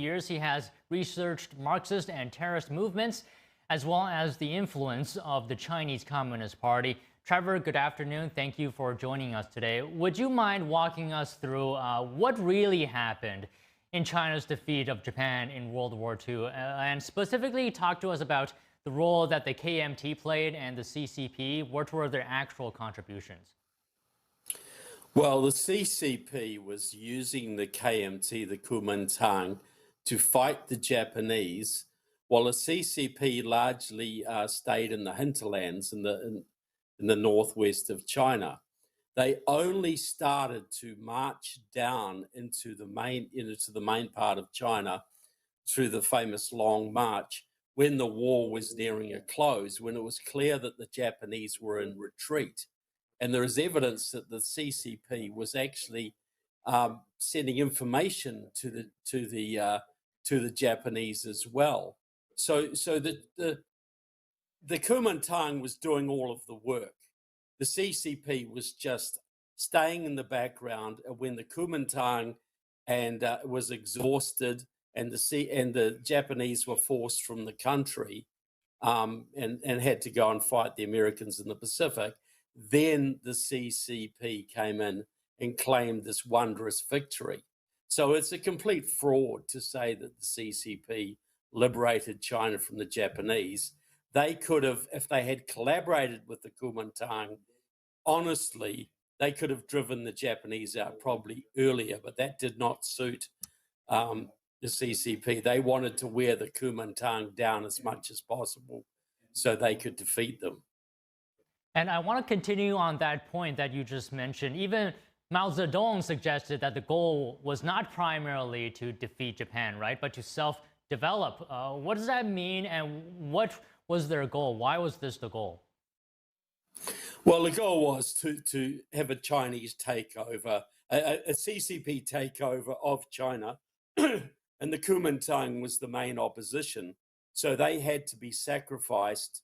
years, he has researched Marxist and terrorist movements, as well as the influence of the Chinese Communist Party. Trevor, good afternoon. Thank you for joining us today. Would you mind walking us through what really happened in China's defeat of Japan in World War II, and specifically talk to us about the role that the KMT played and the CCP? What were their actual contributions? Well, the CCP was using the KMT, the Kuomintang, to fight the Japanese, while the CCP largely stayed in the hinterlands in the northwest of China. They only started to march down into the main part of China through the famous Long March when the war was nearing a close, when it was clear that the Japanese were in retreat. And there is evidence that the CCP was actually sending information to the Japanese as well. So the Kuomintang was doing all of the work. The CCP was just staying in the background when the Kuomintang was exhausted and the Japanese were forced from the country and had to go and fight the Americans in the Pacific. Then the CCP came in and claimed this wondrous victory. So it's a complete fraud to say that the CCP liberated China from the Japanese. They could have, if they had collaborated with the Kuomintang, honestly, they could have driven the Japanese out probably earlier, but that did not suit the CCP. They wanted to wear the Kuomintang down as much as possible so they could defeat them. And I want to continue on that point that you just mentioned. Even Mao Zedong suggested that the goal was not primarily to defeat Japan, right, but to self-develop. What does that mean, and what was their goal? Why was this the goal? Well, the goal was to have a Chinese takeover, a CCP takeover of China, and the Kuomintang was the main opposition. So they had to be sacrificed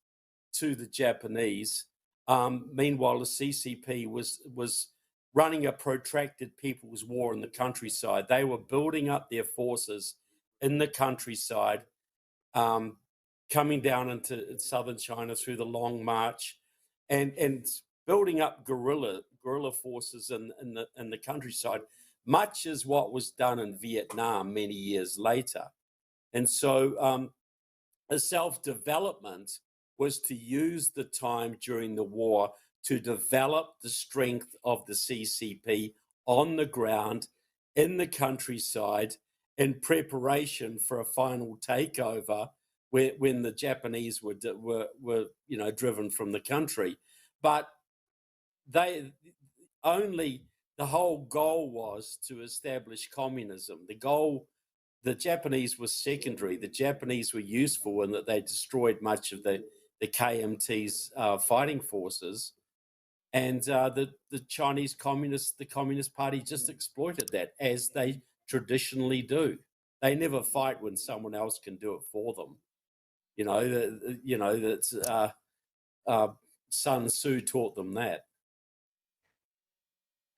to the Japanese. Meanwhile, the CCP was running a protracted people's war in the countryside. They were building up their forces in the countryside, coming down into southern China through the Long March, and building up guerrilla forces in the countryside, much as what was done in Vietnam many years later. And so the self-development was to use the time during the war to develop the strength of the CCP on the ground in the countryside in preparation for a final takeover when the Japanese were driven from the country. But the whole goal was to establish communism. The Japanese were secondary. The Japanese were useful in that they destroyed much of the KMT's fighting forces, and the Chinese the Communist Party just exploited that, as they traditionally do. They never fight when someone else can do it for them. Sun Tzu taught them that.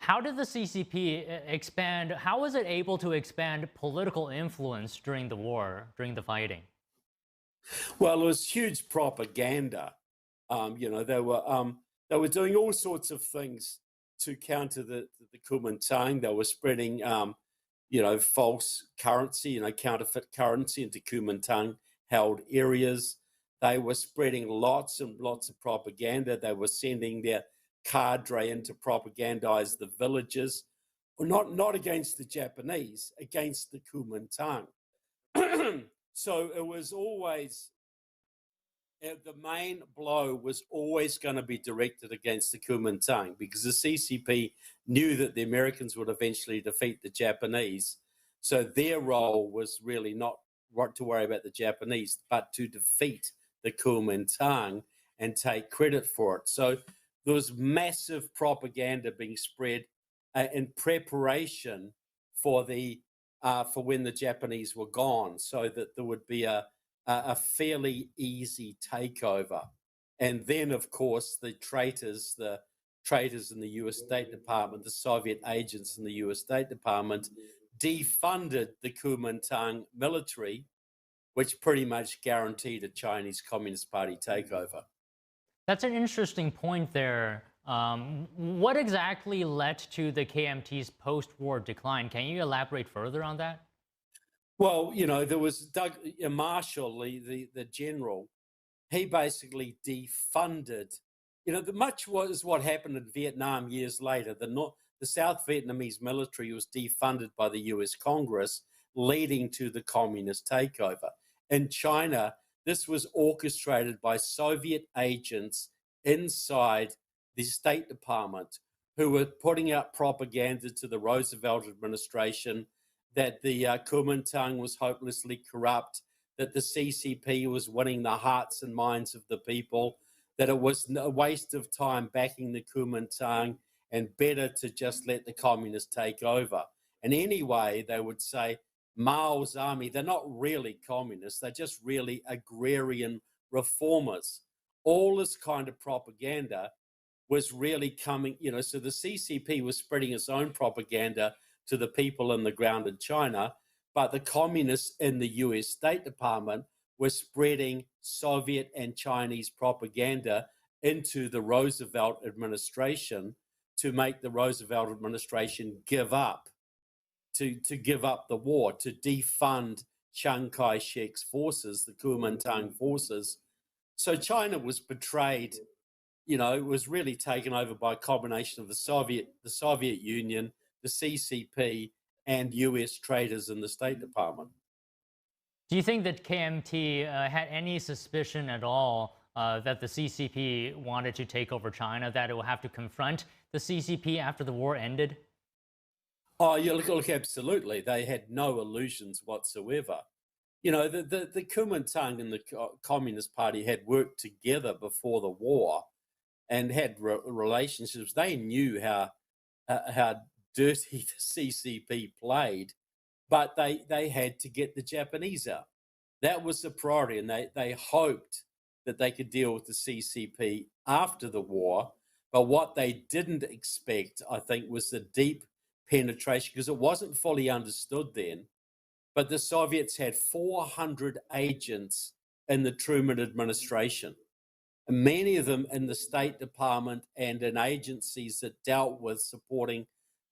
How did the CCP expand? How was it able to expand political influence during the war, during the fighting? Well, it was huge propaganda. They were doing all sorts of things to counter the Kuomintang. They were spreading, false currency, counterfeit currency into Kuomintang-held areas. They were spreading lots and lots of propaganda. They were sending their cadre in to propagandize the villages, not against the Japanese, against the Kuomintang. So it was always, the main blow was always going to be directed against the Kuomintang, because the CCP knew that the Americans would eventually defeat the Japanese. So their role was really not to worry about the Japanese, but to defeat the Kuomintang and take credit for it. So there was massive propaganda being spread in preparation for when the Japanese were gone, so that there would be a fairly easy takeover. And then, of course, the traitors in the US State Department, the Soviet agents in the US State Department, defunded the Kuomintang military, which pretty much guaranteed a Chinese Communist Party takeover. That's an interesting point there. What exactly led to the KMT's post-war decline? Can you elaborate further on that? Well, you know, there was Marshall, the general. He basically defunded. You know, much was what happened in Vietnam years later. The South Vietnamese military was defunded by the U.S. Congress, leading to the communist takeover. In China, this was orchestrated by Soviet agents inside the State Department who were putting out propaganda to the Roosevelt administration that the Kuomintang was hopelessly corrupt, that the CCP was winning the hearts and minds of the people, that it was a waste of time backing the Kuomintang and better to just let the communists take over. And anyway, they would say, Mao's army, they're not really communists, they're just really agrarian reformers. All this kind of propaganda was really coming, you know, so the CCP was spreading its own propaganda to the people on the ground in China, but the communists in the US State Department were spreading Soviet and Chinese propaganda into the Roosevelt administration to make the Roosevelt administration give up, to give up the war, to defund Chiang Kai-shek's forces, the Kuomintang forces. So China was betrayed, you know, it was really taken over by a combination of the Soviet Union, the CCP, and US traders in the State Department. Do you think that KMT had any suspicion at all that the CCP wanted to take over China, that it will have to confront the CCP after the war ended? Oh, yeah, look, absolutely. They had no illusions whatsoever. You know, the Kuomintang and the Communist Party had worked together before the war and had relationships. They knew how dirty the CCP played, but they had to get the Japanese out. That was the priority, and they hoped that they could deal with the CCP after the war. But what they didn't expect, I think, was the deep penetration, because it wasn't fully understood then. But the Soviets had 400 agents in the Truman administration, and many of them in the State Department and in agencies that dealt with supporting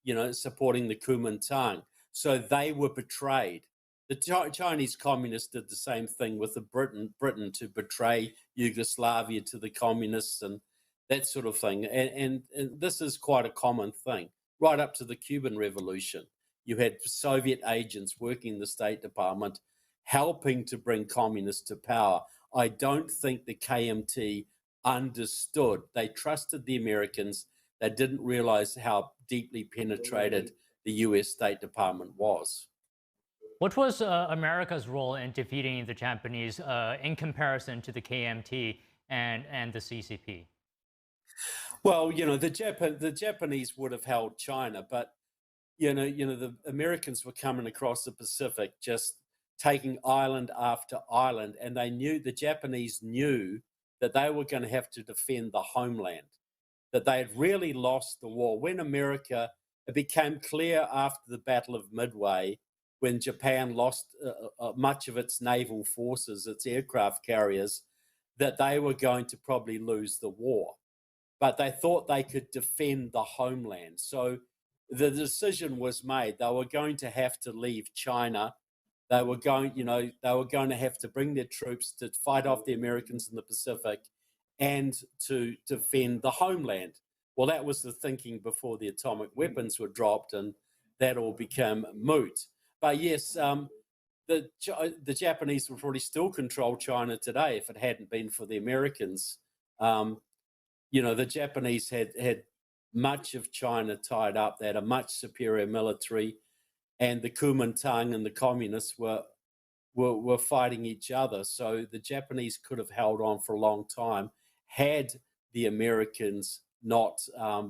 the Kuomintang. So they were betrayed. The Chinese communists did the same thing with Britain to betray Yugoslavia to the communists and that sort of thing. And this is quite a common thing. Right up to the Cuban Revolution, you had Soviet agents working in the State Department, helping to bring communists to power. I don't think the KMT understood. They trusted the Americans. They didn't realize how deeply penetrated the US State Department was. What was America's role in defeating the Japanese in comparison to the KMT and the CCP? Well, you know, the Japanese would have held China, but you know, the Americans were coming across the Pacific, just taking island after island, and the Japanese knew that they were going to have to defend the homeland, that they had really lost the war. When it became clear after the Battle of Midway, when Japan lost much of its naval forces, its aircraft carriers, that they were going to probably lose the war. But they thought they could defend the homeland. So the decision was made. They were going to have to leave China. They were going to have to bring their troops to fight off the Americans in the Pacific and to defend the homeland. Well, that was the thinking before the atomic weapons were dropped, and that all became moot. But yes, the Japanese would probably still control China today if it hadn't been for the Americans. You know, the Japanese had much of China tied up. They had a much superior military, and the Kuomintang and the communists were fighting each other. So the Japanese could have held on for a long time had the Americans not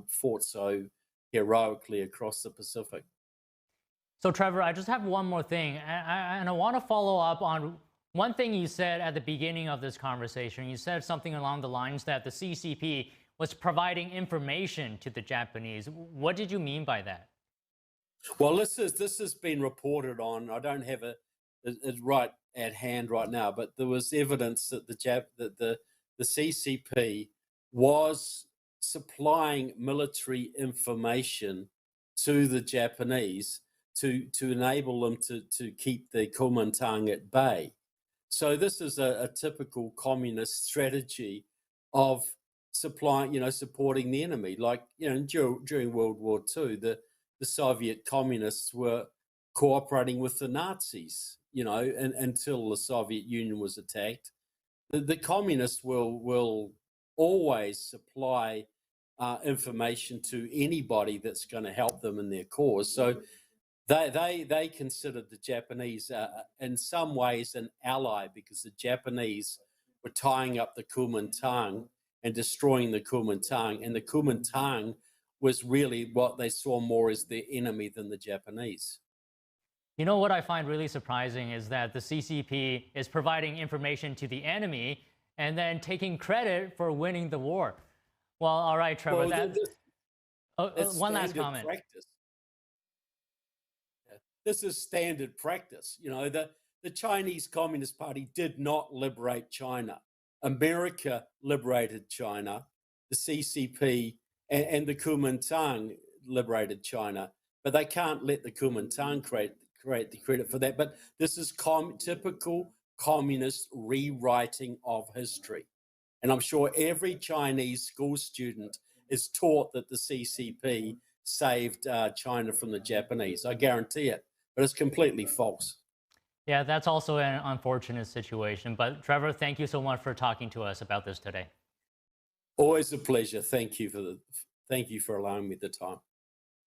fought so heroically across the Pacific. So, Trevor, I just have one more thing, and I want to follow up on one thing you said at the beginning of this conversation. You said something along the lines that the CCP was providing information to the Japanese. What did you mean by that? Well, this has been reported on. I don't have it right at hand right now, but there was evidence that the CCP was supplying military information to the Japanese to enable them to keep the Kuomintang at bay. So this is a typical communist strategy of supplying, supporting the enemy. Like, during World War II, the Soviet communists were cooperating with the Nazis, until the Soviet Union was attacked. The communists will always supply information to anybody that's going to help them in their cause. So they considered the Japanese in some ways an ally, because the Japanese were tying up the Kuomintang and destroying the Kuomintang, and the Kuomintang was really what they saw more as their enemy than the Japanese. You know what I find really surprising is that the CCP is providing information to the enemy and then taking credit for winning the war. Well, all right, Trevor. That's one last comment. Practice. This is standard practice. The Chinese Communist Party did not liberate China. America liberated China. The CCP and the Kuomintang liberated China, but they can't let the Kuomintang create the credit for that. But this is typical communist rewriting of history. And I'm sure every Chinese school student is taught that the CCP saved China from the Japanese. I guarantee it, but it's completely false. Yeah, that's also an unfortunate situation. But Trevor, thank you so much for talking to us about this today. Always a pleasure. Thank you for allowing me the time.